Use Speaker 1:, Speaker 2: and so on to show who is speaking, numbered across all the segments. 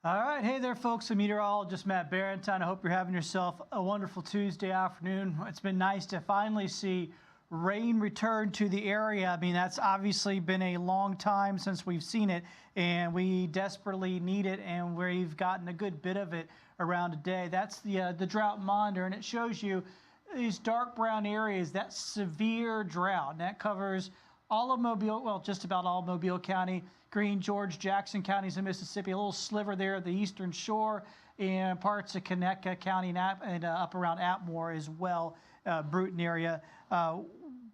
Speaker 1: All right. Hey there, folks. I'm Meteorologist Matt Barrentine. I hope you're having yourself a wonderful Tuesday afternoon. It's been nice to finally see rain return to the area. I mean, that's obviously been a long time since we've seen it, and we desperately need it, and we've gotten a good bit of it around today. That's the drought monitor, and it shows you these dark brown areas, that severe drought, and that covers all of Mobile, well, just about all of Mobile County, Greene, George, Jackson counties in Mississippi, a little sliver there at the eastern shore, and parts of Conecuh County and up around Atmore as well, Bruton area,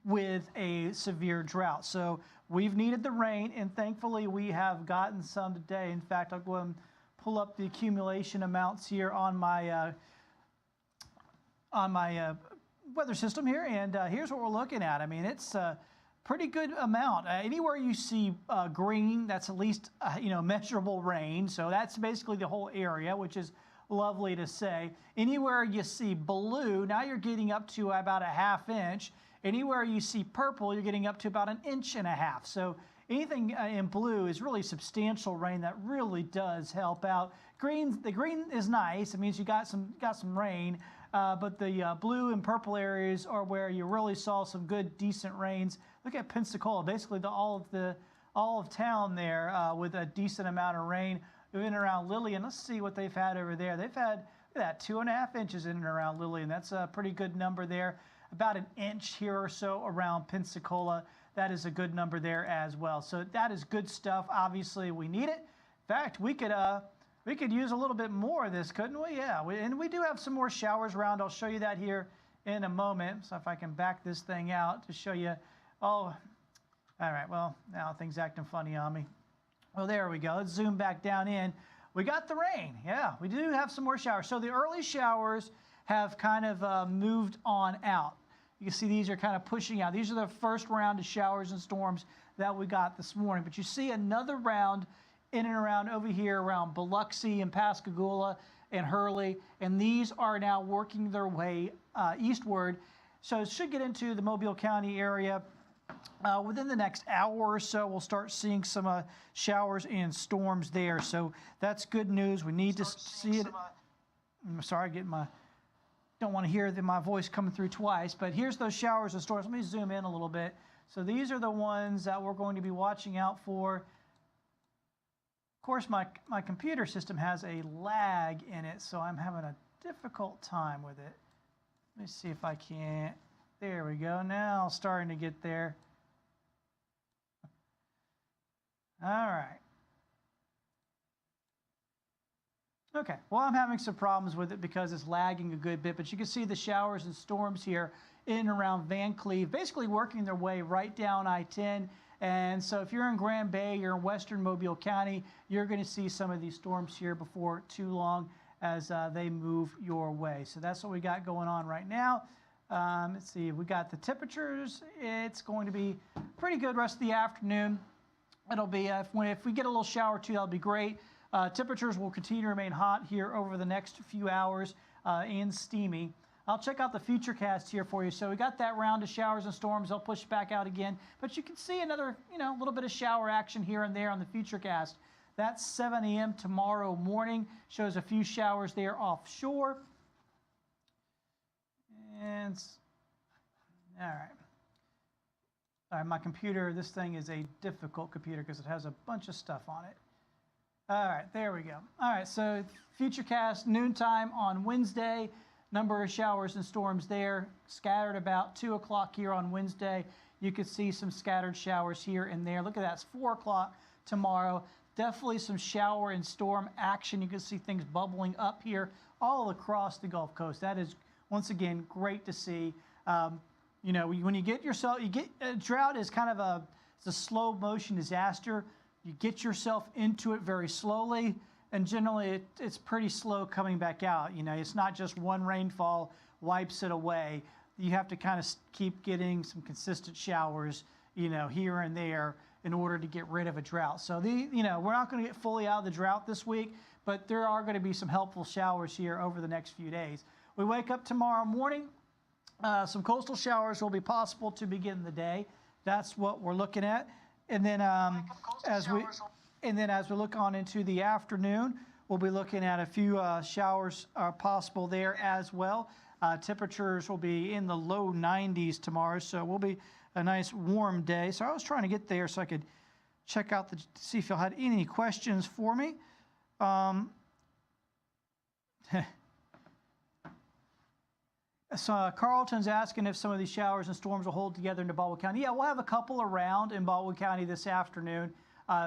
Speaker 1: with a severe drought. So we've needed the rain, and thankfully we have gotten some today. In fact, I'll go ahead and pull up the accumulation amounts here on my weather system here, and here's what we're looking at. I mean, it's pretty good amount. Anywhere you see green, that's at least measurable rain. So that's basically the whole area, which is lovely to say. Anywhere you see blue, now you're getting up to about a ½ inch. Anywhere you see purple, you're getting up to about 1.5 inches. So anything in blue is really substantial rain that really does help out. The green is nice. It means you got some rain. But the blue and purple areas are where you really saw some good, decent rains. Look at Pensacola, basically all of town there with a decent amount of rain in and around Lillian. Let's see what they've had over there. They've had that 2.5 inches in and around Lillian. That's a pretty good number there. About 1 inch here or so around Pensacola. That is a good number there as well. So that is good stuff. Obviously, we need it. In fact, we could use a little bit more of this, couldn't we? Yeah, and we do have some more showers around. I'll show you that here in a moment. So if I can back this thing out to show you. Oh, all right. Well, now things acting funny on me. Well, there we go. Let's zoom back down in. We got the rain. Yeah, we do have some more showers. So the early showers have kind of moved on out. You can see these are kind of pushing out. These are the first round of showers and storms that we got this morning. But you see another round in and around over here around Biloxi and Pascagoula and Hurley, and these are now working their way eastward. So it should get into the Mobile County area within the next hour or so. We'll start seeing some showers and storms there. So that's good news. We need to see it. I'm sorry, don't want to hear my voice coming through twice, but here's those showers and storms. Let me zoom in a little bit. So these are the ones that we're going to be watching out for. Of course, my computer system has a lag in it, so I'm having a difficult time with it. Let me see if I can't. There we go. Now starting to get there. All right. Okay. Well, I'm having some problems with it because it's lagging a good bit, but you can see the showers and storms here in and around Van Cleve, basically working their way right down I-10. And so if you're in Grand Bay, you're in western Mobile County, you're going to see some of these storms here before too long as they move your way. So that's what we got going on right now. Let's see, we got the temperatures. It's going to be pretty good rest of the afternoon. It'll be, if we get a little shower too, that'll be great. Temperatures will continue to remain hot here over the next few hours and steamy. I'll check out the FUTURECAST here for you. So we got that round of showers and storms. I'll push back out again. But you can see another, little bit of shower action here and there on the FUTURECAST. That's 7 a.m. tomorrow morning. Shows a few showers there offshore. And, all right, my computer, this thing is a difficult computer because it has a bunch of stuff on it. All right, there we go. All right, so FUTURECAST noontime on Wednesday. Number of showers and storms there, scattered about 2 o'clock here on Wednesday. You could see some scattered showers here and there. Look at that, it's 4 o'clock tomorrow. Definitely some shower and storm action. You can see things bubbling up here all across the Gulf Coast. That is, once again, great to see. When you get a drought is kind of it's a slow motion disaster. You get yourself into it very slowly. And generally, it's pretty slow coming back out. It's not just one rainfall wipes it away. You have to kind of keep getting some consistent showers, here and there in order to get rid of a drought. So we're not going to get fully out of the drought this week, but there are going to be some helpful showers here over the next few days. We wake up tomorrow morning. Some coastal showers will be possible to begin the day. That's what we're looking at. And then as we look on into the afternoon, we'll be looking at a few showers possible there as well. Temperatures will be in the low 90s tomorrow, so it will be a nice warm day. So I was trying to get there so I could check out see if y'all had any questions for me. So Carlton's asking if some of these showers and storms will hold together into Baldwin County. Yeah, we'll have a couple around in Baldwin County this afternoon.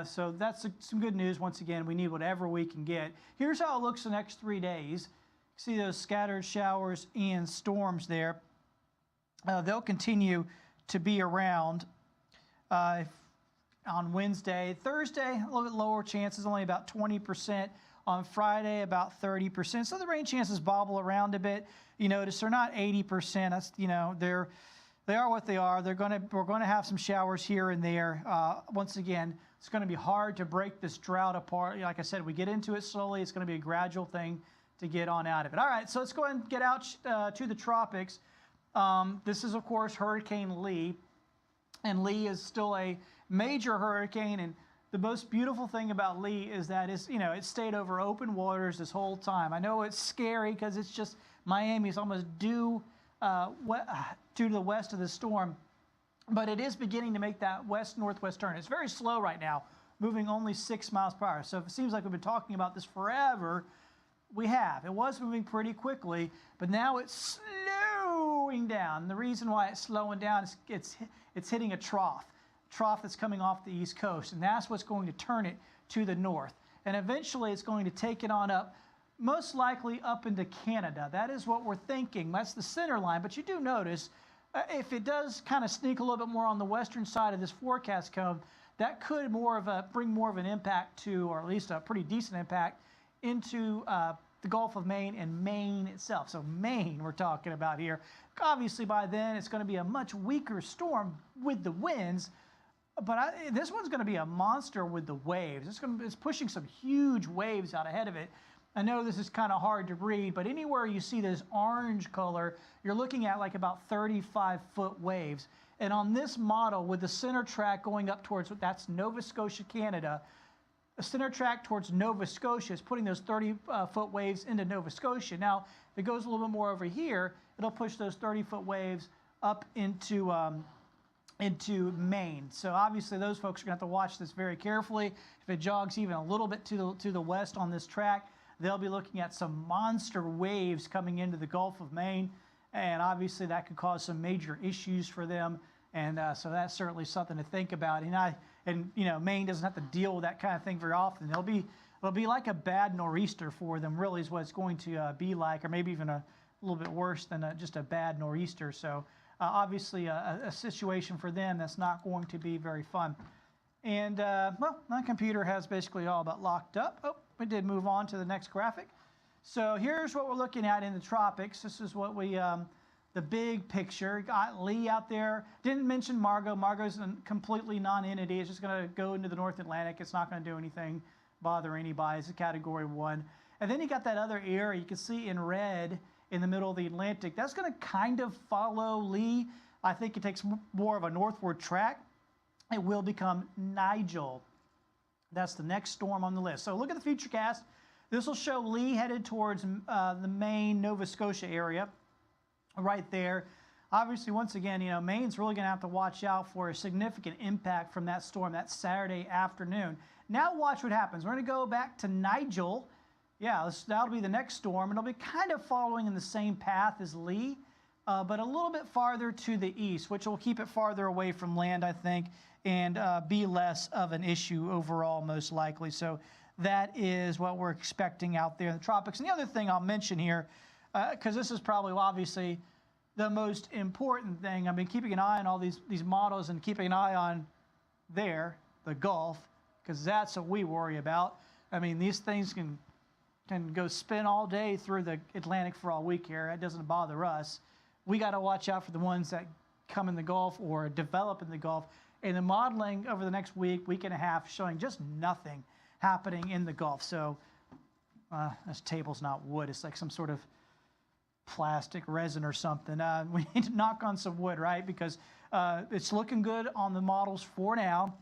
Speaker 1: So that's some good news. Once again, we need whatever we can get. Here's how it looks the next 3 days. See those scattered showers and storms there. They'll continue to be around on Wednesday. Thursday, a little bit lower chances, only about 20%. On Friday, about 30%. So the rain chances bobble around a bit. You notice they're not 80%. That's, you know, they are what they are. We're going to have some showers here and there. Once again, it's going to be hard to break this drought apart. Like I said, we get into it slowly. It's going to be a gradual thing to get on out of it. All right, so let's go ahead and get out to the tropics. This is, of course, Hurricane Lee. And Lee is still a major hurricane, and the most beautiful thing about Lee is that it stayed over open waters this whole time. I know it's scary because it's just Miami's almost due to the west of the storm, but it is beginning to make that west-northwest turn. It's very slow right now, moving only 6 miles per hour. So if it seems like we've been talking about this forever, we have. It was moving pretty quickly, but now it's slowing down. The reason why it's slowing down is it's hitting a trough that's coming off the East Coast, and that's what's going to turn it to the north. And eventually it's going to take it on up, most likely up into Canada. That is what we're thinking. That's the center line. But you do notice if it does kind of sneak a little bit more on the western side of this forecast cone, that could bring more of an impact to, or at least a pretty decent impact, into the Gulf of Maine and Maine itself. So Maine we're talking about here. Obviously by then it's going to be a much weaker storm with the winds, but this one's going to be a monster with the waves. It's pushing some huge waves out ahead of it. I know this is kind of hard to read, but anywhere you see this orange color, you're looking at like about 35-foot waves. And on this model, with the center track going up towards, that's Nova Scotia, Canada, the center track towards Nova Scotia is putting those 30-foot waves into Nova Scotia. Now, if it goes a little bit more over here, it'll push those 30-foot waves up into Maine. So obviously those folks are going to have to watch this very carefully. If it jogs even a little bit to the west on this track, they'll be looking at some monster waves coming into the Gulf of Maine, and obviously that could cause some major issues for them. And so that's certainly something to think about. And Maine doesn't have to deal with that kind of thing very often. It'll be like a bad nor'easter for them, really, is what it's going to be like, or maybe even a little bit worse than just a bad nor'easter. So obviously a situation for them that's not going to be very fun. And well, my computer has basically all but locked up. Oh, we did move on to the next graphic. So here's what we're looking at in the tropics. This is what the big picture. Got Lee out there. Didn't mention Margot. Margot's a completely non-entity. It's just going to go into the North Atlantic. It's not going to do anything, bother anybody. It's a Category 1. And then you got that other area you can see in red in the middle of the Atlantic. That's going to kind of follow Lee. I think it takes more of a northward track. It will become Nigel. That's the next storm on the list. So look at the FUTURECAST. This will show Lee headed towards the Maine, Nova Scotia area right there. Obviously, once again, Maine's really going to have to watch out for a significant impact from that storm that Saturday afternoon. Now watch what happens. We're going to go back to Nigel. Yeah, that'll be the next storm. It'll be kind of following in the same path as Lee, but a little bit farther to the east, which will keep it farther away from land, I think, and be less of an issue overall, most likely. So that is what we're expecting out there in the tropics. And the other thing I'll mention here, because this is probably obviously the most important thing, I've been keeping an eye on all these models and keeping an eye on the Gulf, because that's what we worry about. I mean, these things can go spin all day through the Atlantic for all we care. It doesn't bother us. We got to watch out for the ones that come in the Gulf or develop in the Gulf. And the modeling over the next week and a half, showing just nothing happening in the Gulf. So this table's not wood. It's like some sort of plastic resin or something. We need to knock on some wood, right? Because it's looking good on the models for now.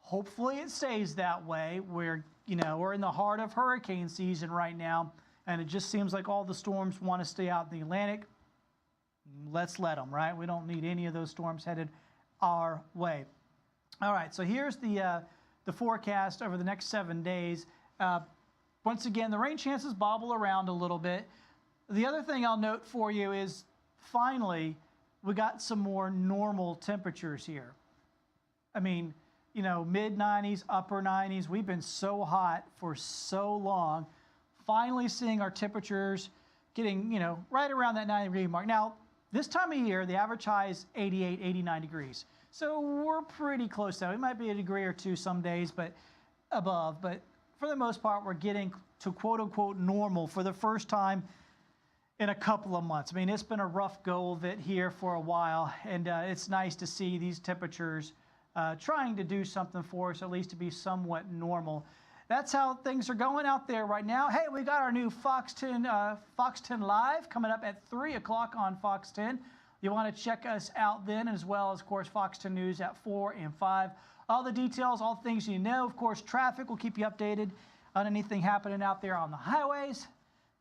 Speaker 1: Hopefully it stays that way. We're you know, we're in the heart of hurricane season right now, and it just seems like all the storms want to stay out in the Atlantic. Let's let them, right? We don't need any of those storms headed our way. All right, so here's the forecast over the next 7 days. Once again, the rain chances bobble around a little bit. The other thing I'll note for you is finally we got some more normal temperatures here. I mean, you know, mid-90s, upper 90s. We've been so hot for so long. Finally seeing our temperatures getting, you know, right around that 90-degree mark. Now, this time of year, the average high is 88, 89 degrees. So we're pretty close to that. It might be a degree or two some days, but above. But for the most part, we're getting to quote-unquote normal for the first time in a couple of months. I mean, it's been a rough go of it here for a while, and it's nice to see these temperatures trying to do something for us, at least to be somewhat normal. That's how things are going out there right now. Hey, we got our new Fox 10 Live coming up at 3 o'clock on Fox 10. You want to check us out then, as well as, of course, Fox 10 News at 4 and 5. All the details, all the things you know. Of course, traffic will keep you updated on anything happening out there on the highways.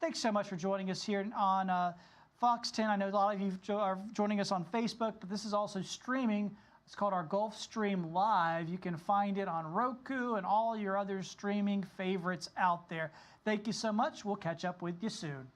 Speaker 1: Thanks so much for joining us here on Fox 10. I know a lot of you are joining us on Facebook, but this is also streaming. It's called our Gulf Stream Live. You can find it on Roku and all your other streaming favorites out there. Thank you so much. We'll catch up with you soon.